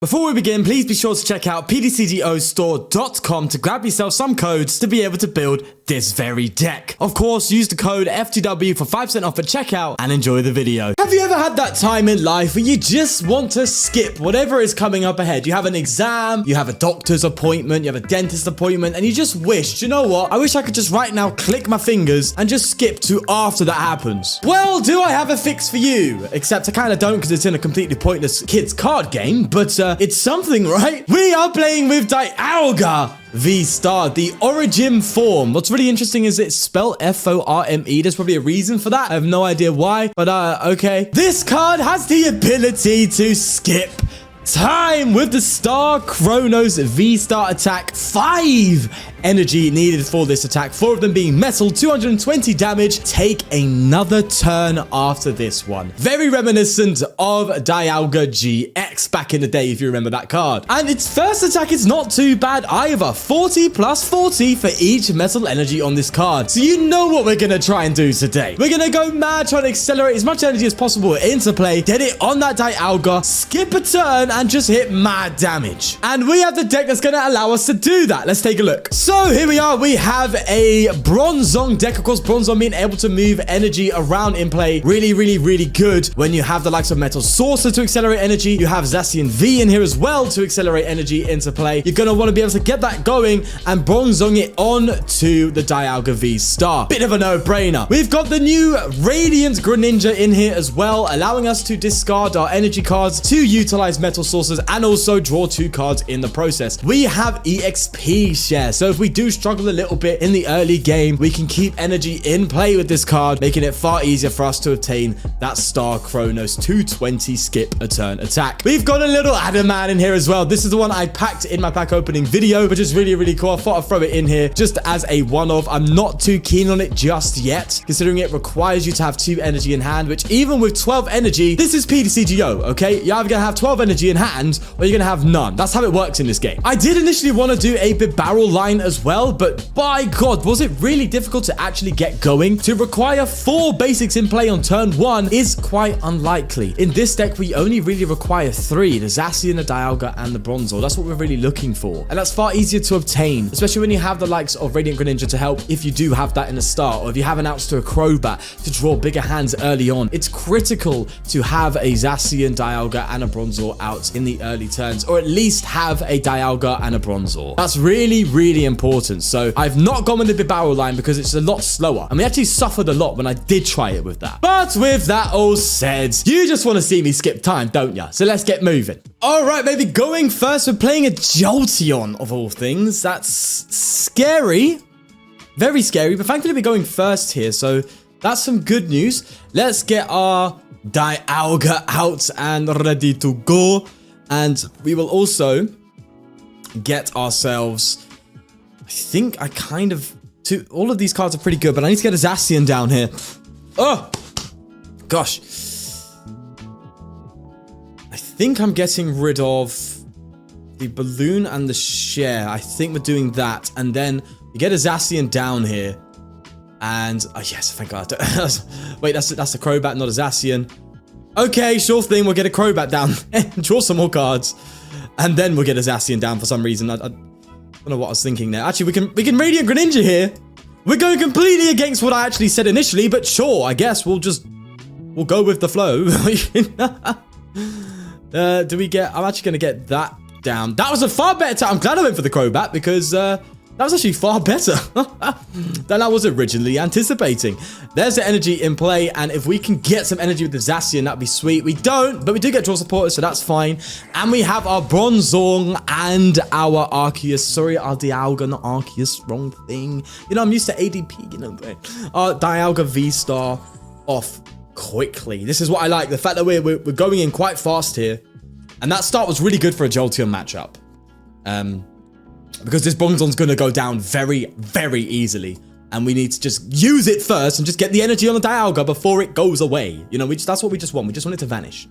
Before we begin, please be sure to check out PTCGOstore.com to grab yourself some codes to be able to build this very deck. Of course, use the code FTW for 5% off at checkout and enjoy the video. Have you ever had that time in life where you just want to skip whatever is coming up ahead? You have an exam, you have a doctor's appointment, you have a dentist appointment, and you just wish, you know what? I wish I could just right now click my fingers and just skip to after that happens. Well, do I have a fix for you? Except I kind of don't because it's in a completely pointless kids card game, but it's something, right? We are playing with Dialga VSTAR, the origin form. What's really interesting is it's spelled F-O-R-M-E. There's probably a reason for that. I have no idea why, but okay. This card has the ability to skip time with the Star Chronos V-Star attack. 5 energy needed for this attack, 4 of them being metal, 220 damage. Take another turn after this one. Very reminiscent of Dialga GX back in the day, if you remember that card. And its first attack is not too bad either. 40 plus 40 for each metal energy on this card. So you know what we're going to try and do today. We're going to go mad, trying to accelerate as much energy as possible into play, get it on that Dialga, skip a turn, and just hit mad damage. And we have the deck that's going to allow us to do that. Let's take a look. So here we are. We have a Bronzong deck. Of course, Bronzong being able to move energy around in play. Really good when you have the likes of Metal Saucer to accelerate energy. You have Zacian V in here as well to accelerate energy into play. You're going to want to be able to get that going and Bronzong it on to the Dialga VSTAR. Bit of a no-brainer. We've got the new Radiant Greninja in here as well, allowing us to discard our energy cards to utilize Metal Saucers and also draw 2 cards in the process. We have EXP share. So if we do struggle a little bit in the early game, we can keep energy in play with this card, making it far easier for us to obtain that Star Chronos 220 skip a turn attack. We've got a little Adaman in here as well. This is the one I packed in my pack opening video, which is really cool. I thought I'd throw it in here just as a one-off. I'm not too keen on it just yet, considering it requires you to have 2 energy in hand, which even with 12 energy, this is PTCGO, okay? You're either going to have 12 energy in hand or you're going to have none. That's how it works in this game. I did initially want to do a big barrel line as well, but by God, was it really difficult to actually get going? To require 4 basics in play on turn 1 is quite unlikely. In this deck, we only really require 3, the Zacian, the Dialga, and the Bronzor. That's what we're really looking for. And that's far easier to obtain, especially when you have the likes of Radiant Greninja to help if you do have that in the start, or if you have an outs to a Crobat to draw bigger hands early on. It's critical to have a Zacian, Dialga, and a Bronzor out in the early turns, or at least have a Dialga and a Bronzor. That's really important. So I've not gone with the big barrel line because it's a lot slower, and we actually suffered a lot when I did try it with that. But with that all said, you just want to see me skip time, don't ya? So let's get moving. All right, baby, going first, we're playing a Jolteon of all things. That's scary, very scary, but thankfully we're going first here, so that's some good news. Let's get our Dialga out and ready to go, and we will also get ourselves, I think I kind of, all of these cards are pretty good, but I need to get a Zacian down here. Oh, gosh. I think I'm getting rid of the balloon and the share. I think we're doing that, and then you get a Zacian down here. And, oh yes, thank God. Wait, that's the Crobat, not a Zacian. Okay, sure thing, we'll get a Crobat down. Draw some more cards. And then we'll get a Zacian down for some reason. I don't know what I was thinking there. Actually, we can Radiant Greninja here. We're going completely against what I actually said initially, but sure, I guess we'll go with the flow. Do we get, I'm actually going to get that down. That was a far better time. I'm glad I went for the Crobat because that was actually far better than I was originally anticipating. There's the energy in play, and if we can get some energy with the Zacian, that'd be sweet. We don't, but we do get draw supporters, so that's fine. And we have our Bronzong and our Arceus. Sorry, our Dialga, not Arceus. Wrong thing. You know, I'm used to ADP, you know. Our Dialga VSTAR off quickly. This is what I like. The fact that we're going in quite fast here. And that start was really good for a Jolteon matchup. Because this Bronzong's going to go down very easily. And we need to just use it first and just get the energy on the Dialga before it goes away. You know, that's what we just want. We just want it to vanish.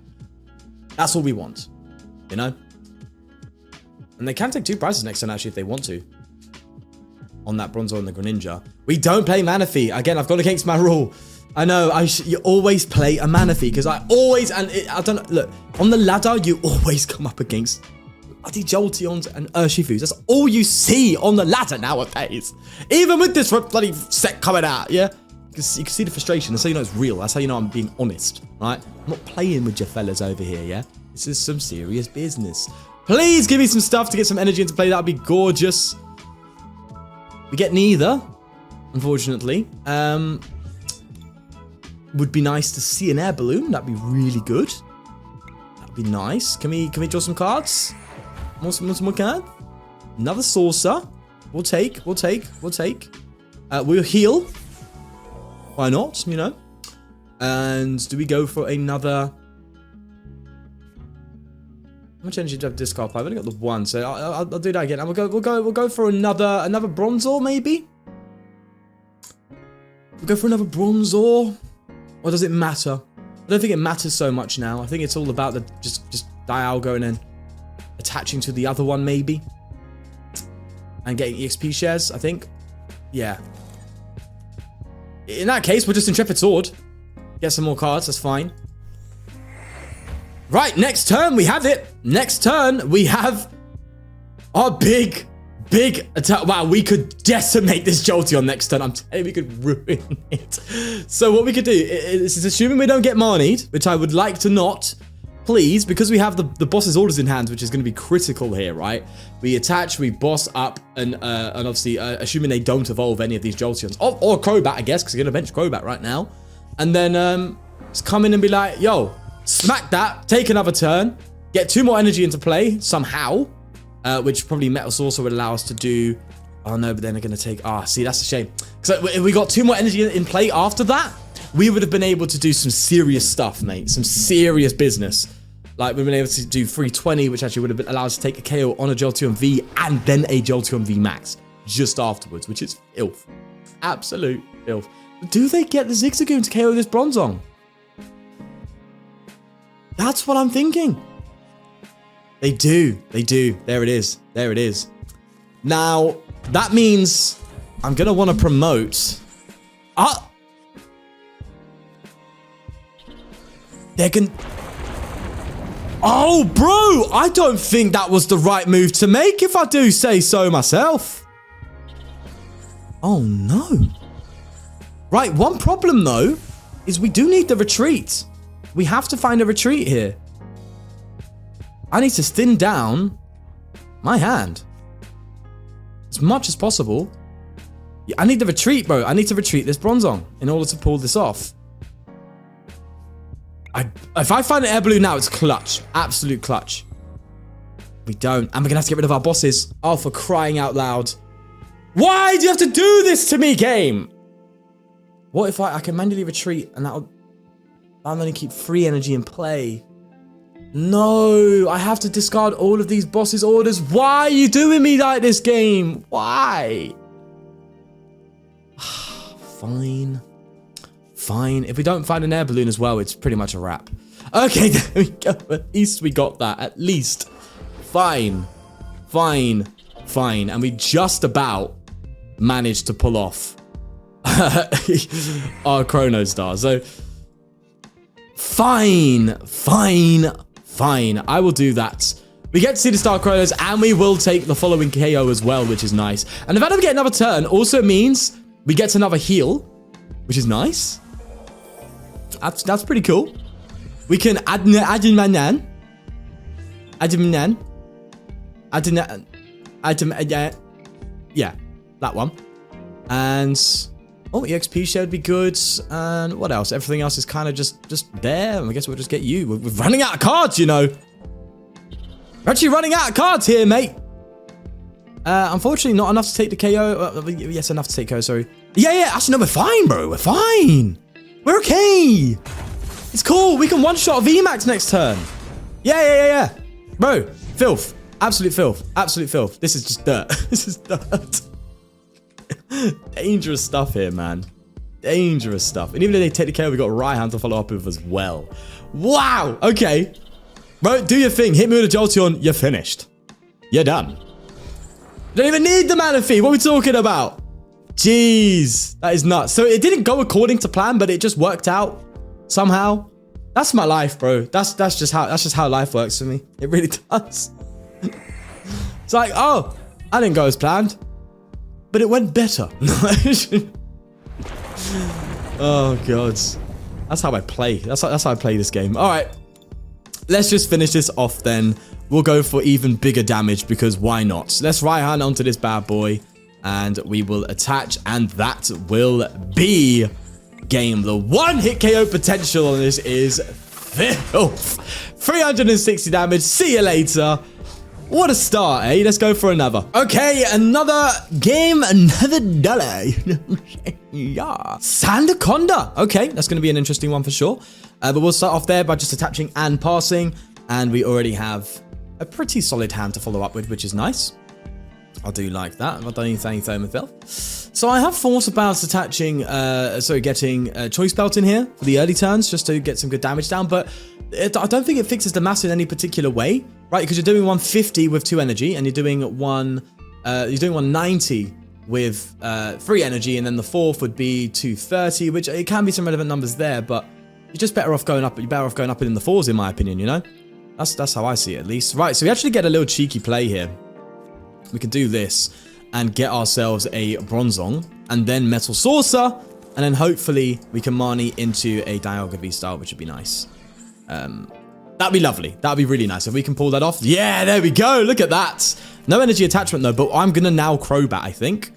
That's all we want. You know? And they can take 2 prizes next turn, actually, if they want to. On that Bronzor and the Greninja. We don't play Manaphy. Again, I've gone against my rule. I know, you always play a Manaphy, because I always, and I don't know, look, on the ladder, you always come up against bloody Jolteons and Urshifus. That's all you see on the ladder nowadays. Even with this bloody set coming out, yeah? You can see the frustration. That's how you know it's real. That's how you know I'm being honest, right? I'm not playing with your fellas over here, yeah? This is some serious business. Please give me some stuff to get some energy into play. That'd be gorgeous. We get neither, unfortunately. Would be nice to see an air balloon. That'd be really good. That'd be nice. Can we draw some cards? Some more card? Another saucer. We'll take. We'll heal. Why not? You know. And do we go for another? How much energy do I have to discard? I've only got the one, so I'll do that again. And we'll go for another Bronzor maybe. We'll go for another Bronzor. Or does it matter? I don't think it matters so much now. I think it's all about the just Dialga and then attaching to the other one maybe. And getting EXP shares, I think. Yeah. In that case, we're just Intrepid Sword. Get some more cards, that's fine. Right, next turn we have it. Next turn we have our big attack. Wow, we could decimate this Jolteon next turn. I'm telling you, we could ruin it. So what we could do is assuming we don't get Marnied, which I would like to not, please, because we have the boss's orders in hand, which is going to be critical here, right? We attach, we boss up, and obviously, assuming they don't evolve any of these Jolteons. Or Crobat, I guess, because we're going to bench Crobat right now. And then just come in and be like, yo, smack that, take another turn, get 2 more energy into play, somehow. Which probably Metal Saucer would allow us to do. Oh no, but then they're going to take... see, that's a shame. Because if we got 2 more energy in play after that, we would have been able to do some serious stuff, mate. Some serious business. Like, we've been able to do 320, which actually would have allowed us to take a KO on a Jolteon V and then a Jolteon V Max just afterwards, which is filth. Absolute filth. Do they get the Zigzagoon to KO this Bronzong? That's what I'm thinking. They do. There it is. Now, that means I'm going to want to promote... They're going... Oh, bro! I don't think that was the right move to make, if I do say so myself. Oh, no. Right, one problem, though, is we do need the retreat. We have to find a retreat here. I need to thin down my hand as much as possible. Yeah, I need the retreat, bro. I need to retreat this Bronzong in order to pull this off. If I find an air balloon now, it's clutch. Absolute clutch. We don't. And we're going to have to get rid of our bosses. Oh, for crying out loud. Why do you have to do this to me, game? What if I can manually retreat and that'll only keep 3 energy in play? No, I have to discard all of these bosses' orders. Why are you doing me like this, game? Why? Fine. If we don't find an air balloon as well, it's pretty much a wrap. Okay, there we go. At least we got that. At least. Fine. And we just about managed to pull off our Chrono Star. So, fine. I will do that. We get to see the Star Chronos, and we will take the following KO as well, which is nice. And the fact that we get another turn also means we get another heal, which is nice. That's pretty cool. We can Adaman. Yeah, that one. And EXP share would be good. And what else? Everything else is kind of just there. I guess we'll just get you. We're running out of cards, you know. We're actually running out of cards here, mate. Unfortunately, not enough to take the KO. Yes, enough to take KO, sorry. Yeah. Actually, no, we're fine, bro. We're fine. We're okay. It's cool. We can one-shot VMAX next turn. Yeah. Bro, filth. Absolute filth. This is just dirt. This is dirt. Dangerous stuff here, man. Dangerous stuff. And even though they take the KO, we got Raihan to follow up with as well. Wow. Okay. Bro, do your thing. Hit me with a Jolteon. You're finished. You're done. You don't even need the mana fee. What are we talking about? Jeez. That is nuts. So it didn't go according to plan, but it just worked out somehow. That's my life, bro. That's just how life works for me. It really does. It's like, oh, I didn't go as planned, but it went better. Oh, God. That's how I play. That's how I play this game. All right. Let's just finish this off then. We'll go for even bigger damage because why not? Let's Raihan onto this bad boy and we will attach, and that will be game. The one-hit KO potential on this is filth. 360 damage. See you later. What a start, eh? Let's go for another. Okay, another game, another dollar. Yeah. Sandaconda. Okay, that's going to be an interesting one for sure. But we'll start off there by just attaching and passing. And we already have a pretty solid hand to follow up with, which is nice. I do like that. I've done anything Thermophyll. So I have thought about attaching, getting a Choice Belt in here for the early turns just to get some good damage down. But I don't think it fixes the mass in any particular way, right? Because you're doing 150 with 2 energy, and you're doing 190 with 3 energy, and then the fourth would be 230, which it can be some relevant numbers there, but you're just better off going up. You're better off going up in the 4s, in my opinion. You know, that's how I see it at least. Right, so we actually get a little cheeky play here. We can do this and get ourselves a Bronzong, and then Metal Saucer, and then hopefully we can Marnie into a Dialga VSTAR, which would be nice. That'd be lovely. That'd be really nice if we can pull that off. Yeah, there we go. Look at that. No energy attachment though, but I'm gonna now Crobat, I think.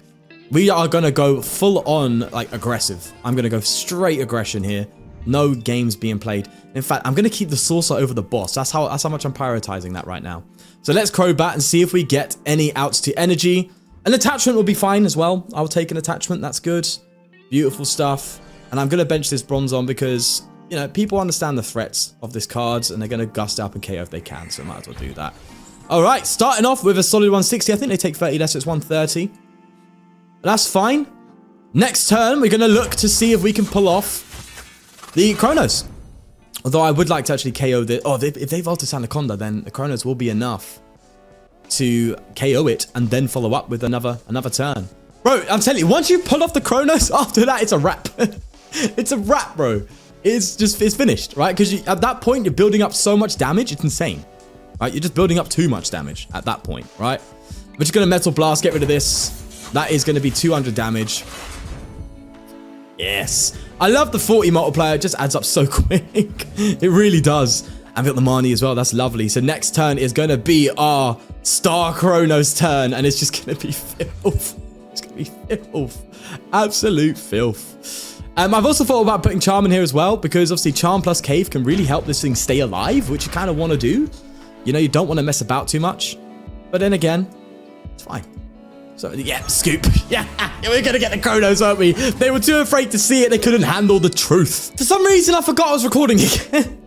We are gonna go full on like aggressive. I'm gonna go straight aggression here. No games being played. In fact, I'm gonna keep the Saucer over the boss. That's how much I'm prioritizing that right now. So let's Crobat and see if we get any outs to energy. An attachment will be fine as well. I'll take an attachment. That's good. Beautiful stuff. And I'm gonna bench this Bronzong because, you know, people understand the threats of this card and they're going to gust up and KO if they can, so might as well do that. All right, starting off with a solid 160. I think they take 30 less, so it's 130. That's fine. Next turn, we're going to look to see if we can pull off the Chronos. Although I would like to actually KO the... Oh, if they vault to Sandaconda, then the Chronos will be enough to KO it and then follow up with another turn. Bro, I'm telling you, once you pull off the Chronos, after that, it's a wrap. It's a wrap, bro. It's finished, right? Because at that point, you're building up so much damage, it's insane, right? You're just building up too much damage at that point, right? We're just going to Metal Blast, get rid of this. That is going to be 200 damage. Yes. I love the 40 multiplier. It just adds up so quick. It really does. I've got the Marnie as well. That's lovely. So next turn is going to be our Star Chronos turn, and it's just going to be filth. It's going to be filth. Absolute filth. I've also thought about putting Charm in here as well, because obviously Charm plus Cave can really help this thing stay alive, which you kind of want to do. You know, you don't want to mess about too much. But then again, it's fine. So, yeah, scoop. Yeah, we're going to get the Chronos, aren't we? They were too afraid to see it. They couldn't handle the truth. For some reason, I forgot I was recording again.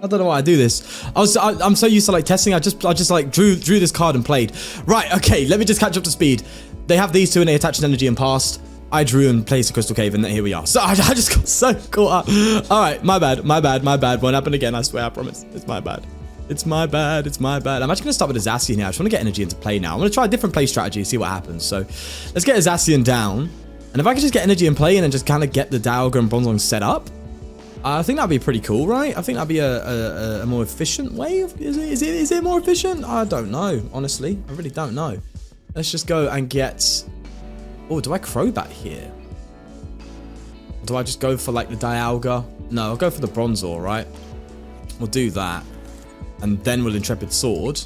I don't know why I do this. I'm so used to like testing. I just like drew this card and played. Right, okay, let me just catch up to speed. They have these two and they attach an energy and passed. I drew and placed a Crystal Cave, and then here we are. So I just got so caught up. All right, my bad. Won't happen again, I swear, I promise. It's my bad. It's my bad. I'm actually going to start with a Zacian here. I just want to get energy into play now. I'm going to try a different play strategy and see what happens. So let's get a Zacian down. And if I can just get energy in play and then just kind of get the Dialga and Bronzong set up, I think that'd be pretty cool, right? I think that'd be a more efficient way. Is it more efficient? I don't know, honestly. I really don't know. Let's just go and get... Oh, do I Crobat here? Or do I just go for like the Dialga? No, I'll go for the Bronzor, right? We'll do that. And then we'll Intrepid Sword.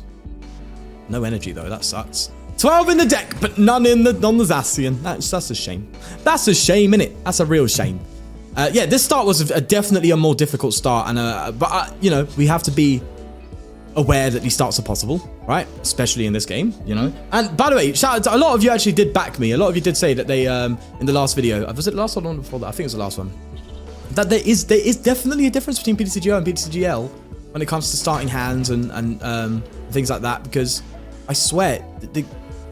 No energy though, that sucks. 12 in the deck, but none on the Zacian. That's a shame. That's a shame, innit? That's a real shame. Yeah, this start was definitely a more difficult start, and but you know, we have to be aware that these starts are possible, right? Especially in this game, you know. And by the way, shout out to a lot of you actually did back me. A lot of you did say that they in the last video, was it the last one or before that? I think it was the last one. That there is definitely a difference between PTCGO and PTCGL when it comes to starting hands and things like that, because I swear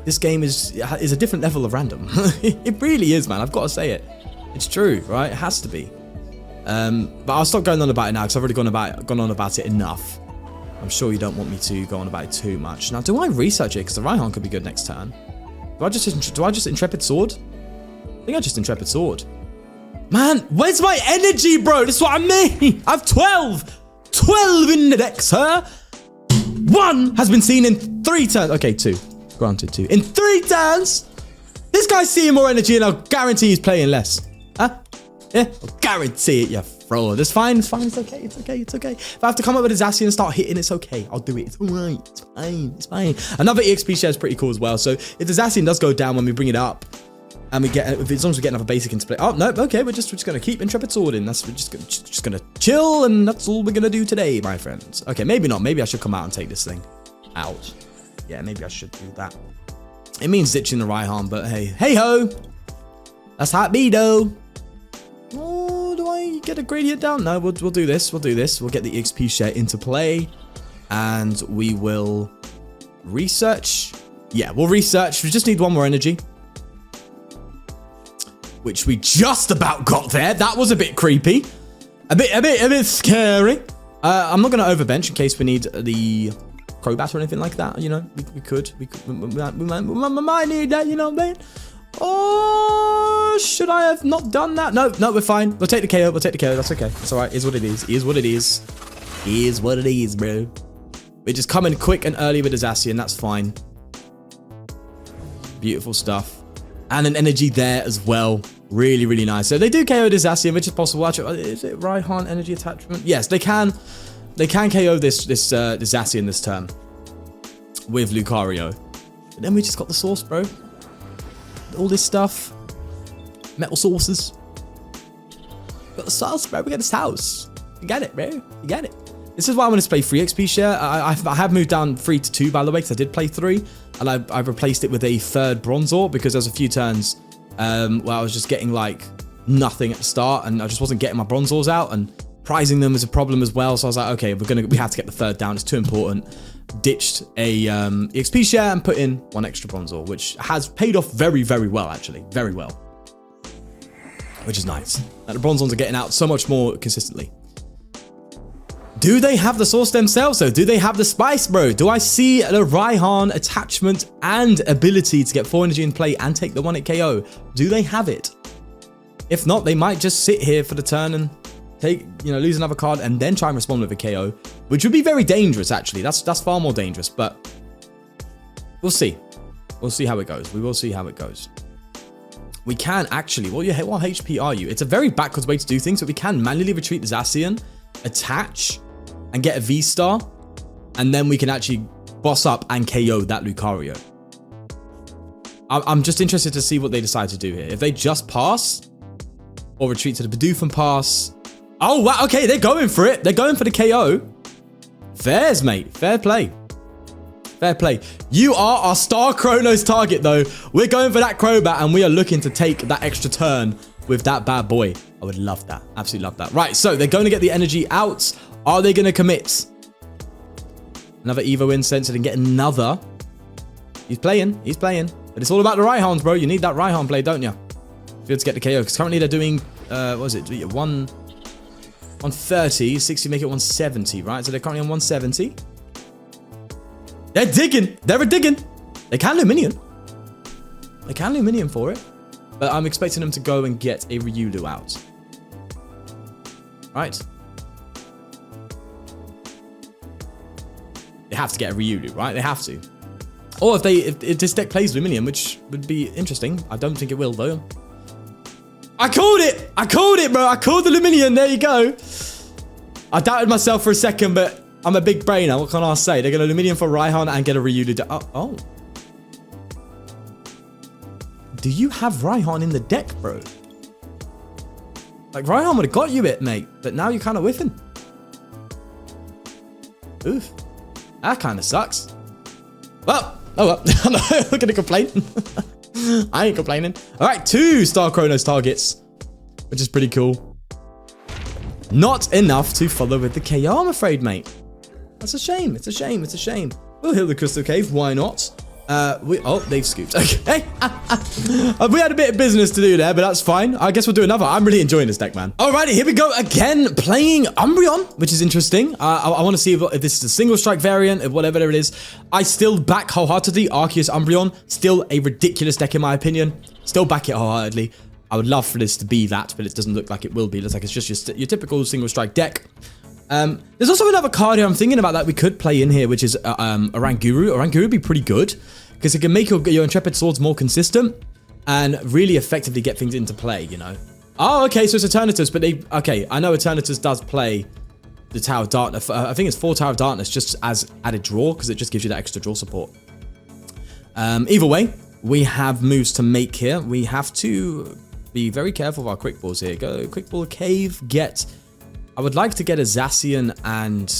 this game is a different level of random. It really is, man. I've got to say it. It's true, right? It has to be. But I'll stop going on about it now because I've already gone on about it enough. I'm sure you don't want me to go on about it too much. Now, do I research it? Because the Raihan could be good next turn. Do I just Intrepid Sword? I think I just Intrepid Sword. Man, where's my energy, bro? That's what I mean. I have 12. 12 in the deck, sir. 1 has been seen in 3 turns. Okay, 2. Granted, 2. In 3 turns, this guy's seeing more energy, and I'll guarantee he's playing less. Huh? Yeah, I'll guarantee it, you fraud. It's fine, it's fine, it's okay, it's okay, it's okay. If I have to come up with a Zacian and start hitting, it's okay. I'll do it. It's alright. It's fine. It's fine. Another EXP share is pretty cool as well. So if the Zacian does go down when we bring it up, and we get, as long as we get another basic into play. Oh no, okay, we're just gonna keep Intrepid Sword in. We're just gonna chill, and that's all we're gonna do today, my friends. Okay, maybe not. Maybe I should come out and take this thing out. Yeah, maybe I should do that. It means ditching the Raihan, but hey ho, that's how it be though. Oh, do I get a gradient down? No, we'll do this. We'll do this. We'll get the XP share into play, and we will research. Yeah, we'll research. We just need 1 more energy, which we just about got there. That was a bit creepy, a bit scary. I'm not gonna overbench in case we need the Crobat or anything like that. You know, we might need that. You know what I mean? Oh, should I have not done that? No, we're fine. We'll take the KO. We'll take the KO. That's okay. That's all right. Is what it is. Is what it is. Is what it is, bro. We're just coming quick and early with the Zacian. That's fine. Beautiful stuff. And an energy there as well. Really, really nice. So they do KO the Zacian, which is possible. Actually, is it Raihan energy attachment? Yes, they can. They can KO this Zacian this turn with Lucario. But then we just got the source, bro. All this stuff. Metal Saucers. Got the sauce, bro. We got this house. You get it, bro. You get it. This is why I want to play 3 XP share. I have moved down 3 to 2, by the way, because I did play 3. And I've replaced it with a 3rd Bronzor, because there's a few turns where I was just getting like nothing at the start, and I just wasn't getting my Bronzors out, and prizing them is a problem as well. So I was like, okay, we have to get the 3rd down. It's too important. Ditched a XP share and put in 1 extra Bronzor, which has paid off very, very well, actually. Very well. Which is nice. The Bronzors are getting out so much more consistently. Do they have the source themselves, though? Do they have the spice, bro? Do I see the Raihan attachment and ability to get 4 energy in play and take the 1-hit KO? Do they have it? If not, they might just sit here for the turn and take, lose another card and then try and respond with a KO, which would be very dangerous, actually. That's far more dangerous, but we'll see. We'll see how it goes. We will see how it goes. We can actually, what HP are you? It's a very backwards way to do things, but we can manually retreat the Zacian, attach, and get a V-Star, and then we can actually boss up and KO that Lucario. I'm just interested to see what they decide to do here. If they just pass, or retreat to the Bidoof and pass. Oh, wow, okay, they're going for it. They're going for the KO. Fairs, mate. Fair play. Fair play. You are our Star Chronos target, though. We're going for that Crobat, and we are looking to take that extra turn with that bad boy. I would love that. Absolutely love that. Right, so they're going to get the energy out. Are they going to commit? Another Evo Incense and get another. He's playing. He's playing. But it's all about the Raihans, bro. You need that Raihan play, don't you? If you're to get the KO. Because currently they're doing, what is it? 130. 60 make it 170, right? So they're currently on 170. They're digging. They're digging. They can Lumineon. They can Lumineon for it. But I'm expecting them to go and get a Riolu out. Right. They have to get a Riolu, right? They have to. Or if this deck plays Lumineon, which would be interesting. I don't think it will, though. I called it! I called it, bro! I called the Lumineon. There you go. I doubted myself for a second, but I'm a big brainer. What can I say? They're going to Lumineon for Raihan and get a Riolu. Oh. Do you have Raihan in the deck, bro? Like, Raihan would have got you it, mate. But now you're kind of whiffing. Oof. That kind of sucks. Well, oh well. I'm not going to complain. I ain't complaining. All right, 2 Star Chronos targets, which is pretty cool. Not enough to follow with the KO, I'm afraid, mate. That's a shame. It's a shame. It's a shame. We'll heal the Crystal Cave. Why not? They've scooped. Okay. We had a bit of business to do there, but that's fine. I guess we'll do another. I'm really enjoying this deck, man. Alrighty, here we go again, playing Umbreon, which is interesting. I want to see if this is a single strike variant, if whatever it is. I still back wholeheartedly Arceus Umbreon. Still a ridiculous deck in my opinion. Still back it wholeheartedly. I would love for this to be that, but it doesn't look like it will be. It looks like it's just your typical single strike deck. There's also another card here I'm thinking about that we could play in here, which is Oranguru. Oranguru would be pretty good because it can make your Intrepid Swords more consistent and really effectively get things into play, you know. Oh, okay, so it's Eternatus, but okay, I know Eternatus does play the Tower of Darkness. I think it's 4 Tower of Darkness just as added draw because it just gives you that extra draw support. Either way, we have moves to make here. We have to be very careful of our quick balls here. Go quick ball cave, I would like to get a Zacian and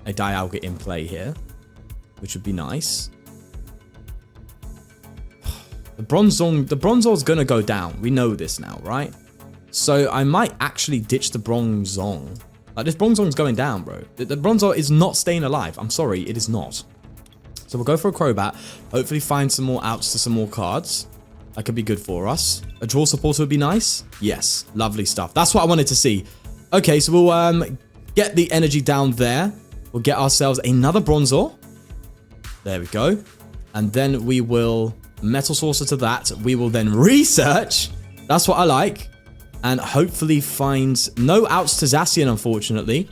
a Dialga in play here, which would be nice. The Bronzor's gonna go down. We know this now, right? So I might actually ditch the Bronzong. Like, this Bronzong's going down, bro. The Bronzor is not staying alive. I'm sorry, it is not. So we'll go for a Crobat. Hopefully find some more outs to some more cards. That could be good for us. A draw supporter would be nice. Yes, lovely stuff. That's what I wanted to see. Okay, so we'll get the energy down there. We'll get ourselves another Bronzor. There we go. And then we will Metal Saucer to that. We will then research. That's what I like. And hopefully find no outs to Zacian, unfortunately.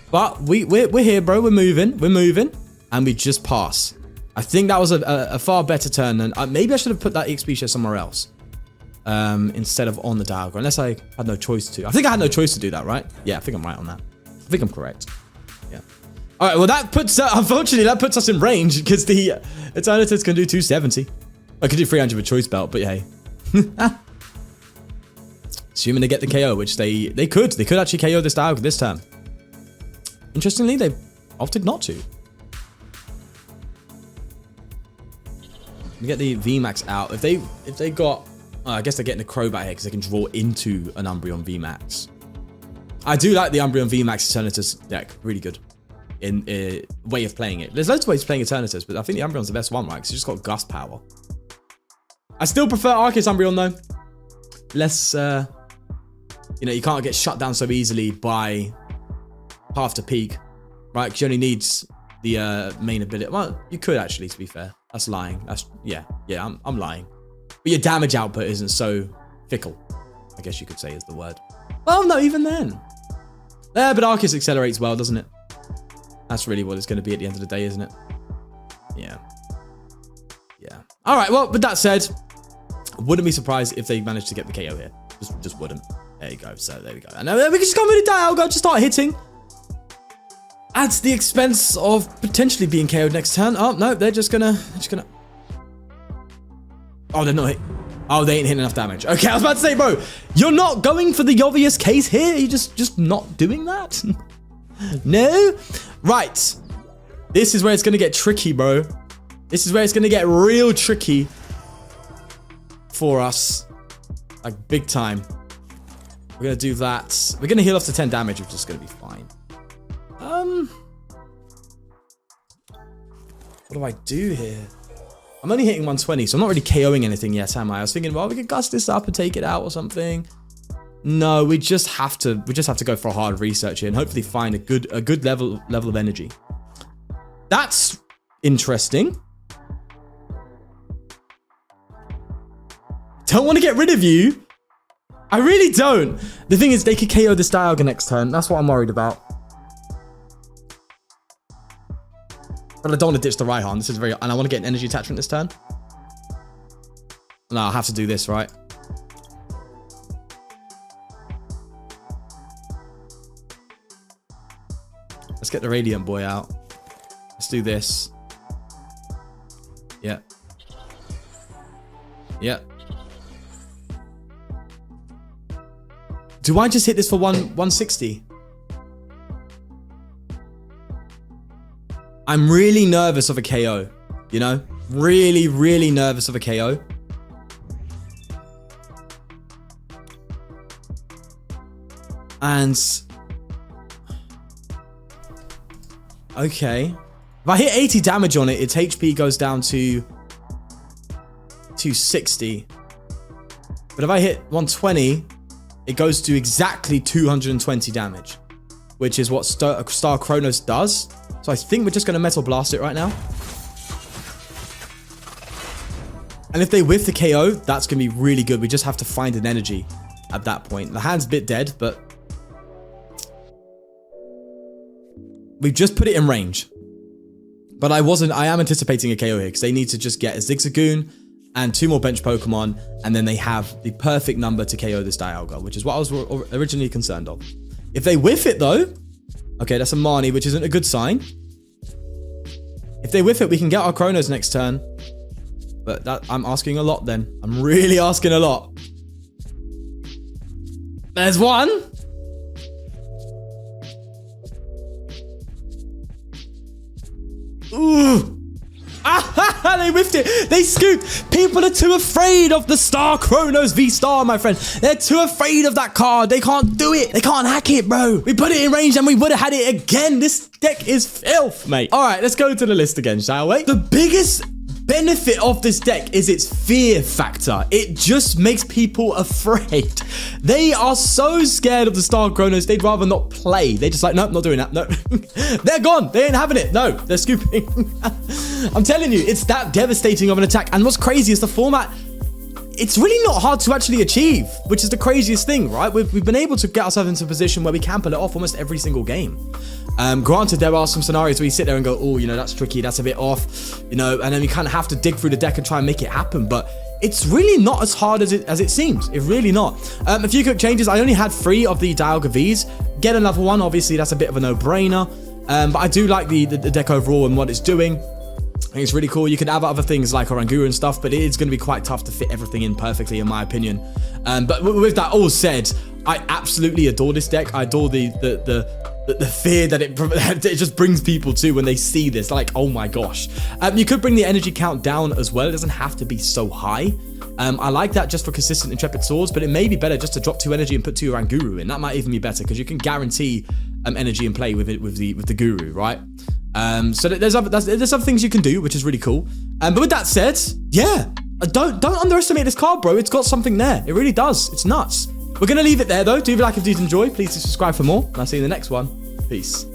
But we're here, bro. We're moving. We're moving. And we just pass. I think that was a far better turn than... maybe I should have put that EXP share somewhere else. Instead of on the Dialga. Unless I had no choice to. I think I had no choice to do that, right? Yeah, I think I'm right on that. I think I'm correct. Yeah. All right, well, that puts... unfortunately, that puts us in range because the Eternatus can do 270. I could do 300 with Choice Belt, but yeah. Assuming they get the KO, which they could. They could actually KO this Dialga this turn. Interestingly, they opted not to. We get the VMAX out. If they got... I guess they're getting a Crobat here because they can draw into an Umbreon VMAX. I do like the Umbreon VMAX Eternatus deck. Really good. In a way of playing it. There's loads of ways of playing Eternatus, but I think the Umbreon's the best one, right? Because it's just got Gust power. I still prefer Arceus Umbreon, though. Less... you know, you can't get shut down so easily by Path to Peak, right? Because you only need the main ability. Well, you could actually, to be fair. That's lying. That's yeah, I'm lying. But your damage output isn't so fickle, I guess you could say is the word. Well, no, even then. But Arceus accelerates well, doesn't it? That's really what it's going to be at the end of the day, isn't it? Yeah. Yeah. All right, well, with that said, wouldn't be surprised if they managed to get the KO here. Just wouldn't. There you go. So there we go. And we can just come with a Dialga, just start hitting. At the expense of potentially being KO'd next turn. Oh, no, they're just gonna... Oh, they're not hit. Oh, they ain't hitting enough damage. Okay, I was about to say, bro, you're not going for the obvious case here? You're just not doing that? No? Right. This is where it's gonna get tricky, bro. This is where it's gonna get real tricky for us. Like, big time. We're gonna do that. We're gonna heal off to 10 damage, which is gonna be fine. What do I do here? I'm only hitting 120, so I'm not really KOing anything yet, am I? I was thinking, well, we could gust this up and take it out or something. No, we just have to go for a hard research here and hopefully find a good level of energy. That's interesting. Don't want to get rid of you. I really don't. The thing is, they could KO this Dialga next turn. That's what I'm worried about. But I don't want to ditch the Raihan. This is very... And I want to get an energy attachment this turn. No, I have to do this, right? Let's get the Radiant boy out. Let's do this. Yeah. Yeah. Do I just hit this for 160? I'm really nervous of a KO, you know? Really, really nervous of a KO. And... okay. If I hit 80 damage on it, its HP goes down to 260. But if I hit 120, it goes to exactly 220 damage. Which is what Star Chronos does. So I think we're just going to Metal Blast it right now. And if they whiff the KO, that's going to be really good. We just have to find an energy at that point. The hand's a bit dead, but... we've just put it in range. But I am anticipating a KO here because they need to just get a Zigzagoon and 2 more bench Pokemon, and then they have the perfect number to KO this Dialga, which is what I was originally concerned of. If they whiff it though, okay, that's a Marnie, which isn't a good sign. If they whiff it, we can get our Chronos next turn. But that, I'm asking a lot then. I'm really asking a lot. There's one. Ooh. Ah, they whiffed it. They scooped. People are too afraid of the Star Chronos V STAR, my friend. They're too afraid of that card. They can't do it. They can't hack it, bro. We put it in range and we would have had it again. This deck is filth, mate. All right, let's go to the list again, shall we? The biggest benefit of this deck is its fear factor. It just makes people afraid. They are so scared of the Star Chronos, they'd rather not play. They're just like, nope, not doing that. No. They're gone. They ain't having it. No, they're scooping. I'm telling you, it's that devastating of an attack. And what's crazy is the format, it's really not hard to actually achieve, which is the craziest thing, right? We've been able to get ourselves into a position where we can pull it off almost every single game. Granted, there are some scenarios where you sit there and go, oh, you know, that's tricky, that's a bit off, you know, and then you kind of have to dig through the deck and try and make it happen. But it's really not as hard as it seems. It's really not. A few quick changes. I only had 3 of the Dialga Vs. Get another one, obviously, that's a bit of a no-brainer. But I do like the deck overall and what it's doing. I think it's really cool. You could have other things like Oranguru and stuff, but it is going to be quite tough to fit everything in perfectly, in my opinion. But with that all said, I absolutely adore this deck. I adore the fear that it just brings people to when they see this. Like, oh my gosh. You could bring the energy count down as well. It doesn't have to be so high. I like that just for consistent Intrepid Swords, but it may be better just to drop 2 energy and put 2 Oranguru in. That might even be better because you can guarantee energy in play with the Guru, right? So there's other things you can do, which is really cool. But with that said, yeah, don't underestimate this card, bro. It's got something there. It really does. It's nuts. We're gonna leave it there though. Do like if you enjoy. Please do subscribe for more. And I'll see you in the next one. Peace.